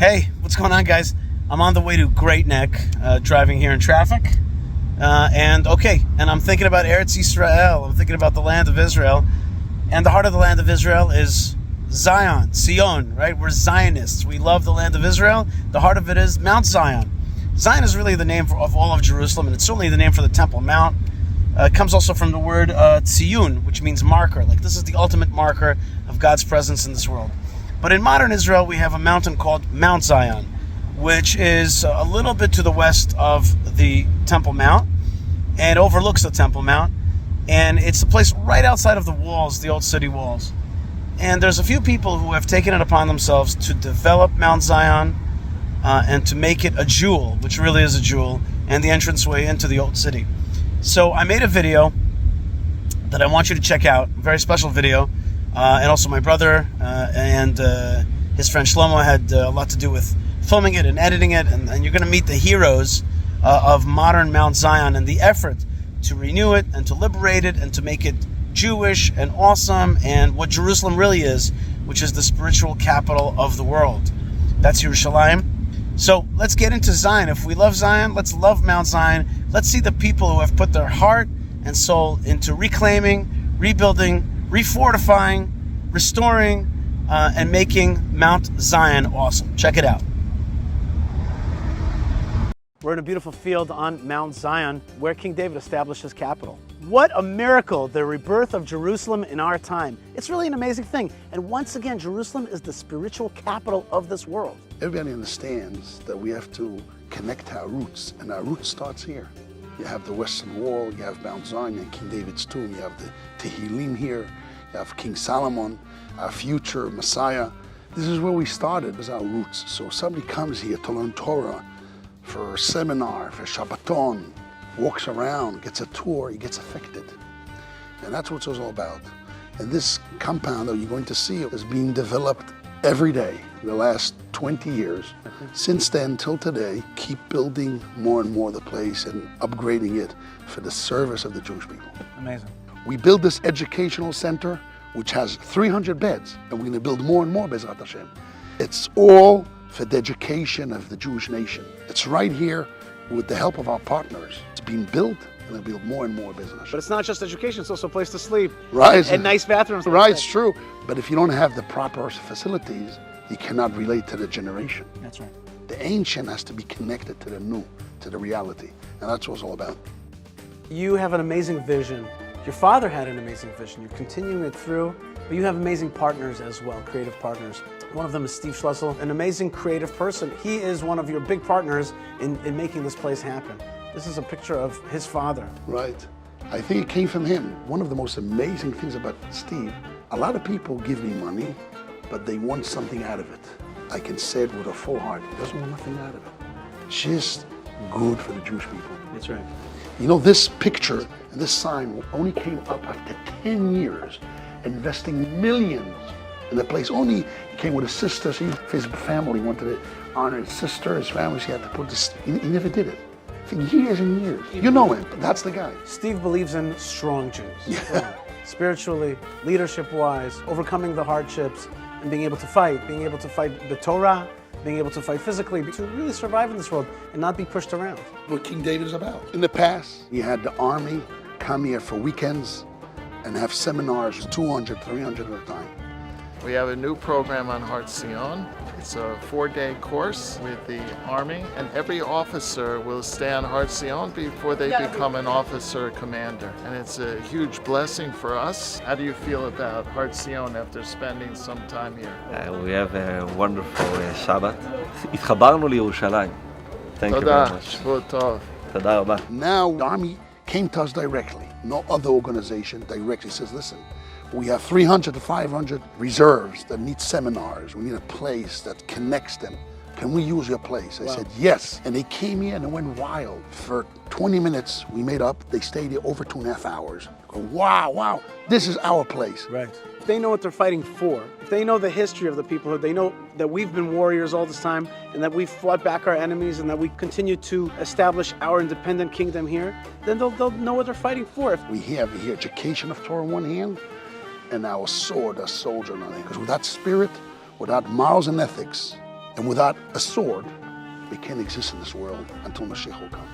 Hey, what's going on, guys? I'm on the way to Great Neck, driving here in traffic. And I'm thinking about Eretz Yisrael. I'm thinking about the land of Israel. And the heart of the land of Israel is Zion, Sion, right? We're Zionists. We love the land of Israel. The heart of it is Mount Zion. Zion is really the name of all of Jerusalem, and it's certainly the name for the Temple Mount. It comes also from the word tziyun, which means marker. Like, this is the ultimate marker of God's presence in this world. But in modern Israel, we have a mountain called Mount Zion, which is a little bit to the west of the Temple Mount and overlooks the Temple Mount. And it's a place right outside of the walls, the old city walls. And there's a few people who have taken it upon themselves to develop Mount Zion and to make it a jewel, which really is a jewel, and the entranceway into the old city. So I made a video that I want you to check out, a very special video. And also my brother and his friend Shlomo had a lot to do with filming it and editing it. And you're going to meet the heroes of modern Mount Zion and the effort to renew it and to liberate it and to make it Jewish and awesome and what Jerusalem really is, which is the spiritual capital of the world. That's Yerushalayim. So let's get into Zion. If we love Zion, let's love Mount Zion. Let's see the people who have put their heart and soul into reclaiming, rebuilding, refortifying, restoring, and making Mount Zion awesome. Check it out. We're in a beautiful field on Mount Zion where King David established his capital. What a miracle, the rebirth of Jerusalem in our time. It's really an amazing thing. And once again, Jerusalem is the spiritual capital of this world. Everybody understands that we have to connect our roots, and our root starts here. You have the Western Wall, you have Mount Zion and King David's tomb, you have the Tehillim here, you have King Solomon, our future Messiah. This is where we started, as our roots. So if somebody comes here to learn Torah, for a seminar, for Shabbaton, walks around, gets a tour, he gets affected. And that's what it's all about. And this compound that you're going to see is being developed every day, the last 20 years. Since then till today, keep building more and more the place and upgrading it for the service of the Jewish people. Amazing. We build this educational center, which has 300 beds, and we're going to build more and more, Bezrat Hashem. It's all for the education of the Jewish nation. It's right here with the help of our partners. It's being built, and they'll build more and more business. But it's not just education, it's also a place to sleep. Right. And nice bathrooms. Right, it's true. But if you don't have the proper facilities, you cannot relate to the generation. That's right. The ancient has to be connected to the new, to the reality. And that's what it's all about. You have an amazing vision. Your father had an amazing vision. You're continuing it through, but you have amazing partners as well, creative partners. One of them is Steve Schlessel, an amazing creative person. He is one of your big partners in making this place happen. This is a picture of his father. Right. I think it came from him. One of the most amazing things about Steve, a lot of people give me money, but they want something out of it. I can say it with a full heart. He doesn't want nothing out of it. Just good for the Jewish people. That's right. You know, this picture and this sign only came up after 10 years, investing millions in the place. Only he came with his sister. See, his family wanted to honor his sister, his family. He had to put this. He never did it for years and years. You know him. That's the guy. Steve believes in strong Jews. Yeah. Spiritually, leadership-wise, overcoming the hardships, and being able to fight the Torah, being able to fight physically, to really survive in this world and not be pushed around. What King David is about. In the past, he had the army come here for weekends and have seminars, 200, 300 at a time. We have a new program on Har Zion. It's a 4-day course with the Army, and every officer will stay on Har Zion before they become an officer or commander. And it's a huge blessing for us. How do you feel about Har Zion after spending some time here? We have a wonderful Shabbat. התחברנו לירושלים. Thank you very much. שבוע טוב. תודה רבה. Now, the army came to us directly. No other organization directly says, listen, we have 300 to 500 reserves that need seminars. We need a place that connects them. Can we use your place? I said, yes. And they came here and it went wild. For 20 minutes, we made up. They stayed here over 2.5 hours. Go, wow, this is our place. Right. If they know what they're fighting for, if they know the history of the people, they know that we've been warriors all this time and that we've fought back our enemies and that we continue to establish our independent kingdom here, then they'll know what they're fighting for. We have here education of Torah in one hand and our sword, our soldier in another hand. Because without spirit, without morals and ethics, And without a sword, we can't exist in this world until Mashiach will come.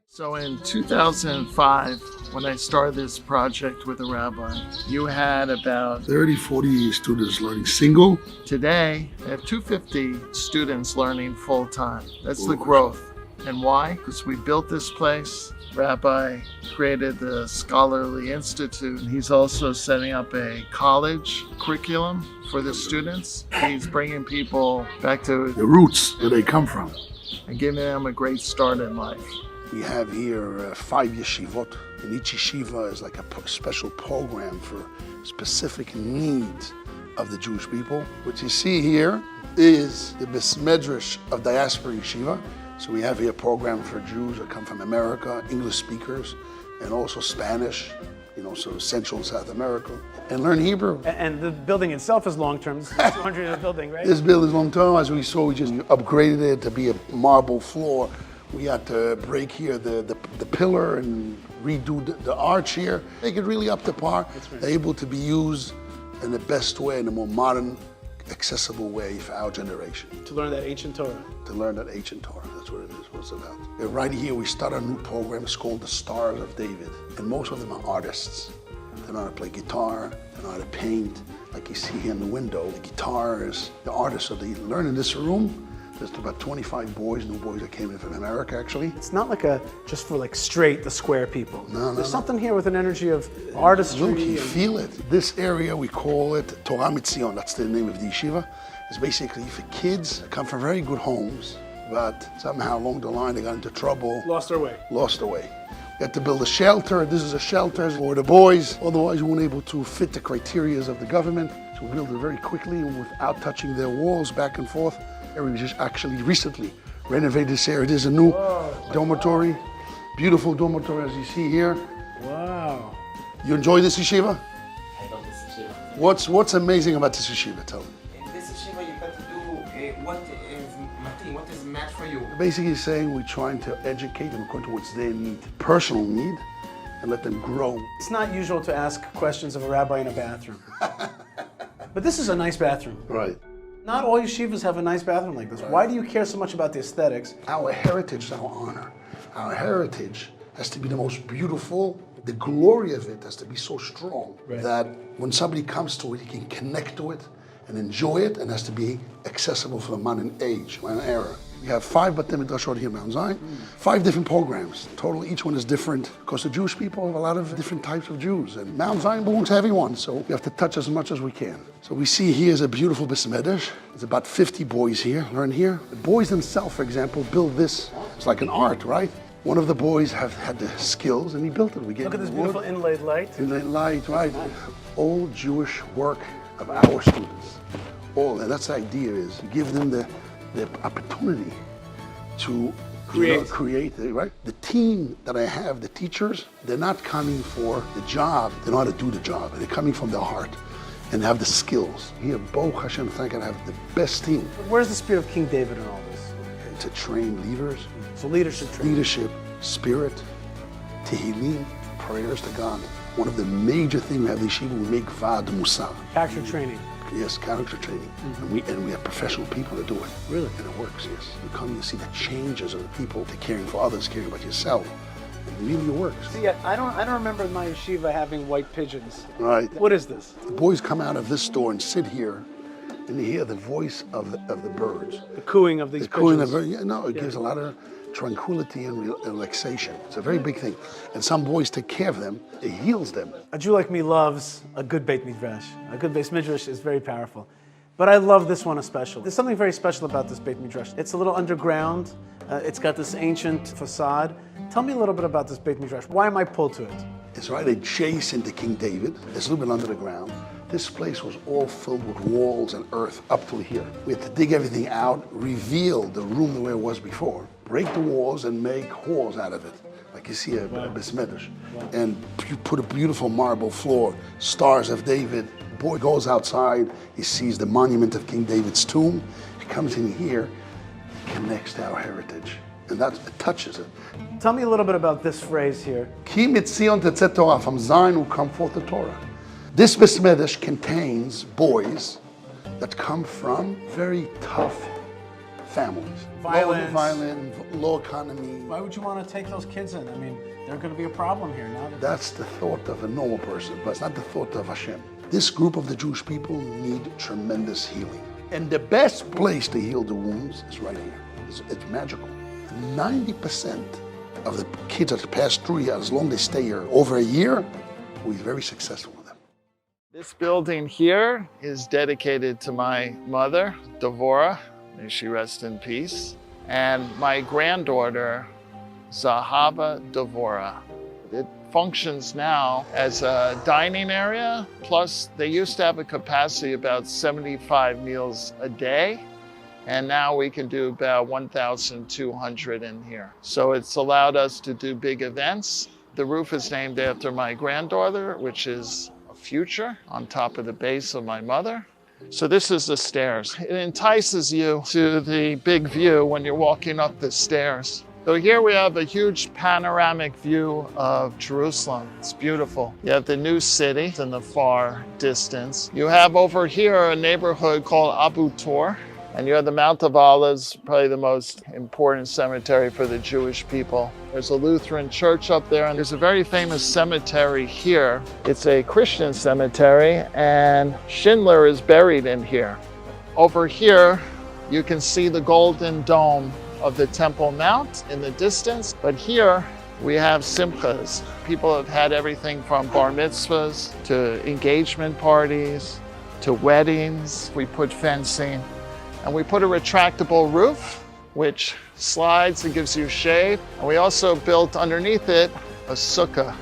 So in 2005, when I started this project with a rabbi, you had about 30, 40 students learning single. Today, I have 250 students learning full-time. That's the growth. And why? Because we built this place. Rabbi created the Scholarly Institute. He's also setting up a college curriculum for the students. He's bringing people back to The roots where they come from. and giving them a great start in life. We have here 5 yeshivot. And each yeshiva is like a special program for specific needs of the Jewish people. What you see here is the Medrash of Diaspora Yeshiva. So we have here a program for Jews that come from America, English speakers, and also Spanish, so Central and South America, and learn Hebrew. And the building itself is long-term. This is a 200-year building, right? This building is long-term. As we saw, we just upgraded it to be a marble floor. We had to break here the pillar and redo the arch here. Make it really up to par. Right. They're able to be used in the best way, in a more modern, accessible way for our generation. To learn that ancient Torah. To learn that ancient Torah. That's what it is, what it's about. And right here, we start a new program. It's called the Stars of David. And most of them are artists. They know how to play guitar, they know how to paint. Like you see here in the window, the guitars, the artists. So they learn in this room. There's about 25 new boys that came in from America, actually. It's not like just for straight, the square people. No, There's something here with an energy of artistry. Look, you feel it. This area, we call it Torah Mitzion. That's the name of the yeshiva. It's basically for kids that come from very good homes, but somehow along the line they got into trouble. Lost their way. We had to build a shelter. This is a shelter for the boys. Otherwise, we weren't able to fit the criteria of the government. So we built it very quickly and without touching their walls back and forth. And we just actually recently renovated this area. There's a new dormitory, beautiful dormitory as you see here. Wow. You enjoy this yeshiva? I love this yeshiva. What's amazing about this yeshiva? Tell me. In this yeshiva, you got to do what is match for you. Basically saying we're trying to educate them according to what's their need, personal need, and let them grow. It's not usual to ask questions of a rabbi in a bathroom. But this is a nice bathroom. Right. Not all yeshivas have a nice bathroom like this. Why do you care so much about the aesthetics? Our heritage is our honor. Our heritage has to be the most beautiful. The glory of it has to be so strong that when somebody comes to it, he can connect to it and enjoy it, and has to be accessible for the modern age, modern era. We have 5 Batei Midrashot here in Mount Zion, 5 different programs. Total, each one is different because the Jewish people have a lot of different types of Jews, and Mount Zion belongs to everyone, so we have to touch as much as we can. So we see here is a beautiful Beis Medrash. There's about 50 boys here, learn here. The boys themselves, for example, build this. It's like an art, right? One of the boys had the skills, and he built it. We get Look at this beautiful inlaid light. Inlaid light, right? All Jewish work of our students. All, and that's the idea, is to give them the opportunity to create, right? The team that I have, the teachers, they're not coming for the job. They know how to do the job. They're coming from their heart and have the skills. Here, Baruch Hashem, thank God, I have the best team. Where's the spirit of King David in all this? To train leaders. So leadership training. Leadership, spirit, tehillim, prayers to God. One of the major things we have in Yeshiva, we make Vad Musar. Character training. Yes, character training. And we have professional people that do it. Really? And it works, yes. You come to see the changes of the people, to caring for others, caring about yourself. And really it works. See, I don't remember my yeshiva having white pigeons. Right. What is this? The boys come out of this door and sit here, and they hear the voice of the birds. The cooing of these The cooing of pigeons. birds. Yeah, no, it gives a lot of tranquility and relaxation. It's a very big thing. And some boys take care of them. It heals them. A Jew like me loves a good Beit Midrash. A good Beis Midrash is very powerful. But I love this one especially. There's something very special about this Beit Midrash. It's a little underground. It's got this ancient facade. Tell me a little bit about this Beit Midrash. Why am I pulled to it? It's right adjacent to King David. It's a little bit under the ground. This place was all filled with walls and earth up to here. We had to dig everything out, reveal the room the way it was before, break the walls and make halls out of it. Like you see a Beis Medrash. And you put a beautiful marble floor, Stars of David. The boy goes outside, he sees the monument of King David's tomb. He comes in here, he connects to our heritage. And that it touches it. Tell me a little bit about this phrase here. Ki mitzion tetzeh Torah, from Zion will come forth the Torah. This Beis Medrash contains boys that come from very tough families. Violence. Low economy. Why would you want to take those kids in? I mean, they're going to be a problem here now. That's the thought of a normal person, but it's not the thought of Hashem. This group of the Jewish people need tremendous healing. And the best place to heal the wounds is right here. It's magical. 90% of the kids that pass through here, as long as they stay here over a year, we're very successful with them. This building here is dedicated to my mother, Devorah, may she rest in peace, and my granddaughter, Zahava Devorah. It functions now as a dining area, plus they used to have a capacity about 75 meals a day, and now we can do about 1,200 in here. So it's allowed us to do big events. The roof is named after my granddaughter, which is a future on top of the base of my mother. So this is the stairs. It entices you to the big view when you're walking up the stairs. So here we have a huge panoramic view of Jerusalem. It's beautiful. You have the new city in the far distance. You have over here a neighborhood called Abu Tor, and you have the Mount of Olives, probably the most important cemetery for the Jewish people. There's a Lutheran church up there, and there's a very famous cemetery here. It's a Christian cemetery, and Schindler is buried in here. Over here, you can see the golden dome of the Temple Mount in the distance, but here we have simchas. People have had everything from bar mitzvahs to engagement parties to weddings. We put fencing, and we put a retractable roof which slides and gives you shade. And we also built underneath it a sukkah,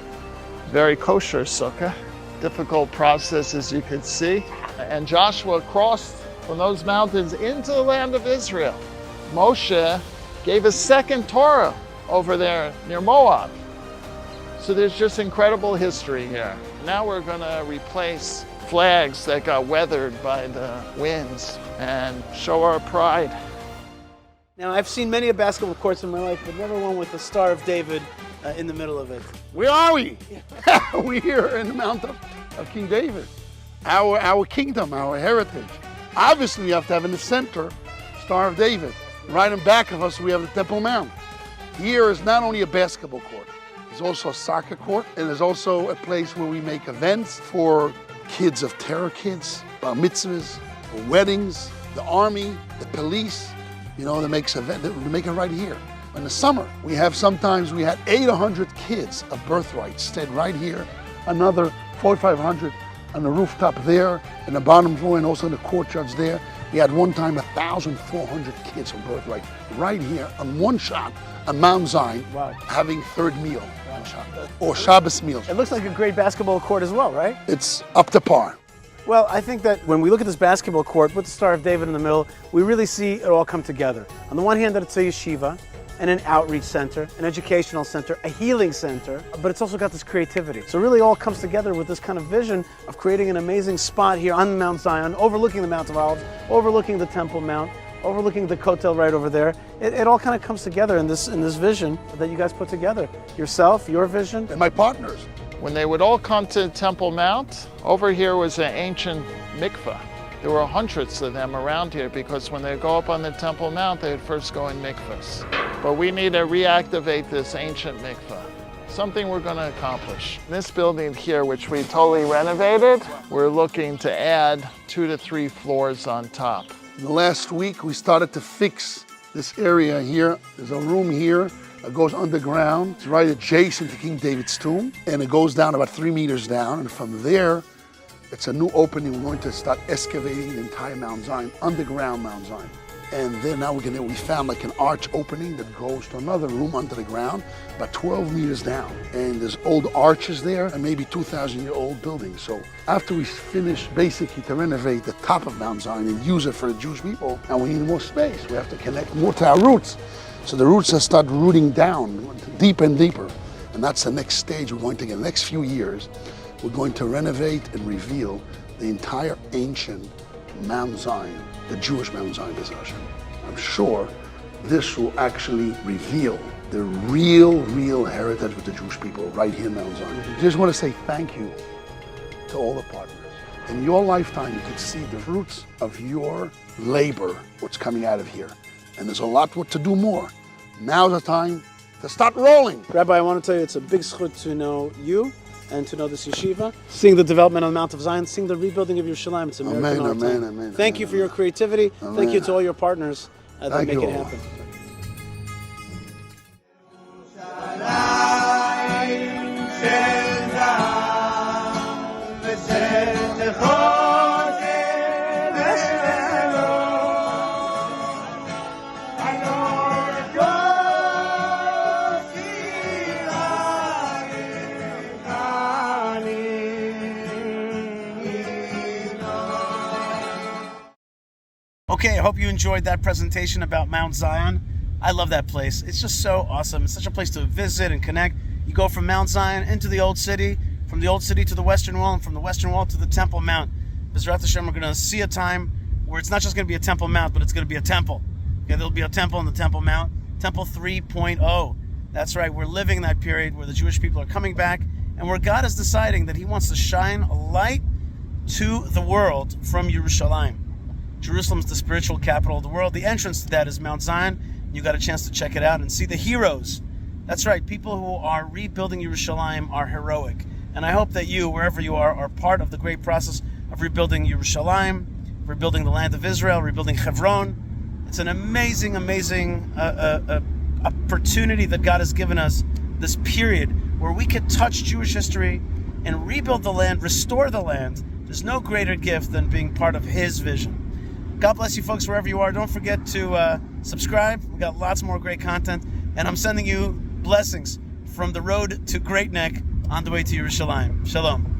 very kosher sukkah. Difficult process, as you could see. And Joshua crossed from those mountains into the land of Israel. Moshe gave a second Torah over there near Moab. So there's just incredible history here. Now we're gonna replace flags that got weathered by the winds and show our pride. Now, I've seen many a basketball courts in my life, but never one with the Star of David in the middle of it. Where are we? We're here in the Mount of King David. Our kingdom, our heritage. Obviously, you have to have in the center Star of David. Right in back of us, we have the Temple Mount. Here is not only a basketball court, there's also a soccer court, and there's also a place where we make events for kids of terror kids, bar mitzvahs, weddings, the army, the police. You know, they make it right here. In the summer, sometimes we had 800 kids of birthright stayed right here. Another 4,500 on the rooftop there, in the bottom floor, and also in the courtyards there. We had one time 1,400 kids of birthright right here on one shot on Mount Zion, having third meal, or Shabbos meals. It looks like a great basketball court as well, right? It's up to par. Well, I think that when we look at this basketball court with the Star of David in the middle, we really see it all come together. On the one hand, that it's a yeshiva and an outreach center, an educational center, a healing center, but it's also got this creativity. So it really all comes together with this kind of vision of creating an amazing spot here on Mount Zion, overlooking the Mount of Olives, overlooking the Temple Mount, overlooking the Kotel right over there. It all kind of comes together in this vision that you guys put together. Yourself, your vision. And my partners. When they would all come to Temple Mount, over here was an ancient mikveh. There were hundreds of them around here because when they go up on the Temple Mount, they would first go in mikvahs. But we need to reactivate this ancient mikveh, something we're going to accomplish. This building here, which we totally renovated, we're looking to add 2 to 3 floors on top. In the last week, we started to fix this area here. There's a room here. It goes underground. It's right adjacent to King David's tomb. And it goes down about 3 meters down. And from there, it's a new opening. We're going to start excavating the entire Mount Zion, underground Mount Zion. And then now we found like an arch opening that goes to another room under the ground, about 12 meters down. And there's old arches there and maybe 2,000-year-old buildings. So after we finish basically to renovate the top of Mount Zion and use it for the Jewish people, and we need more space. We have to connect more to our roots. So the roots have started rooting down deeper and deeper. And that's the next stage we're going to get. In the next few years, we're going to renovate and reveal the entire ancient Mount Zion, the Jewish Mount Zion, B'ezras Hashem. I'm sure this will actually reveal the real heritage of the Jewish people right here in Mount Zion. I just want to say thank you to all the partners. In your lifetime, you can see the fruits of your labor, what's coming out of here. And there's a lot to do more. Now's the time to start rolling. Rabbi, I want to tell you, it's a big zchut to know you and to know this yeshiva. Seeing the development on the Mount of Zion, seeing the rebuilding of Yerushalayim, it's a miracle. Amen. Thank you for your creativity. Thank you to all your partners that make it happen. Okay, I hope you enjoyed that presentation about Mount Zion. I love that place. It's just so awesome. It's such a place to visit and connect. You go from Mount Zion into the Old City, from the Old City to the Western Wall, and from the Western Wall to the Temple Mount. B'ezrat Hashem, we're going to see a time where it's not just going to be a Temple Mount, but it's going to be a temple. Okay, there'll be a temple in the Temple Mount, Temple 3.0. That's right, we're living that period where the Jewish people are coming back, and where God is deciding that He wants to shine a light to the world from Yerushalayim. Jerusalem is the spiritual capital of the world. The entrance to that is Mount Zion. You got a chance to check it out and see the heroes. That's right, people who are rebuilding Yerushalayim are heroic. And I hope that you, wherever you are part of the great process of rebuilding Yerushalayim, rebuilding the land of Israel, rebuilding Hebron. It's an amazing opportunity that God has given us, this period where we could touch Jewish history and rebuild the land, restore the land. There's no greater gift than being part of His vision. God bless you folks wherever you are. Don't forget to subscribe. We got lots more great content. And I'm sending you blessings from the road to Great Neck on the way to Yerushalayim. Shalom.